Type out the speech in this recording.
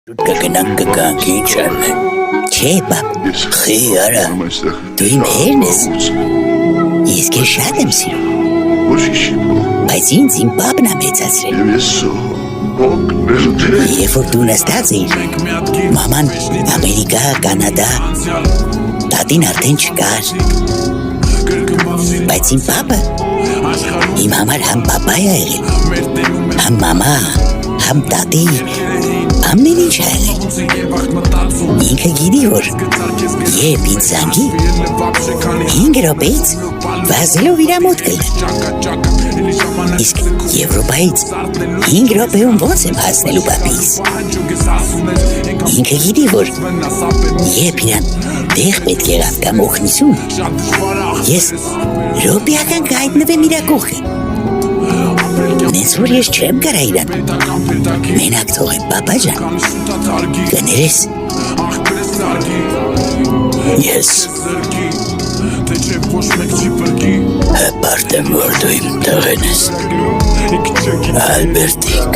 Կգնանք ինչ արնե։ Չէ, բապ, խի արա, դու իմ հերն ես, ես քեզ շատ եմ սիրում, բայց ինձ իմ պապն է մեծացրել։ Երբ որ դու նստած էիր, մաման Ամերիկա, Կանադա, տատին արդեն չկար, բայց իմ պապը իմ համար համ պապա է եղել, համ մամա, համ տատի, ամեն ինչ է եղել։ Ինքը գիտի, որ երբ ինձ զանգի, 5 րոպեից վազելով իրա մոտ կլինի։ Իսկ Եվրոպայից 5 րոպեում ոնց եմ հասնելու պապիս։ Ինքը գիտի, որ երբ իրան տեղ պետք եղավ կամ օգնություն, ես րոպեական կհայտնվեմ իրա կողքին։ Նենց որ ես չեմ կարա իրան մենակ թողեմ, պապա ջան, կներես։ Ես հպարտ եմ, որ դու իմ տղեն ես, Ալբերտիկ։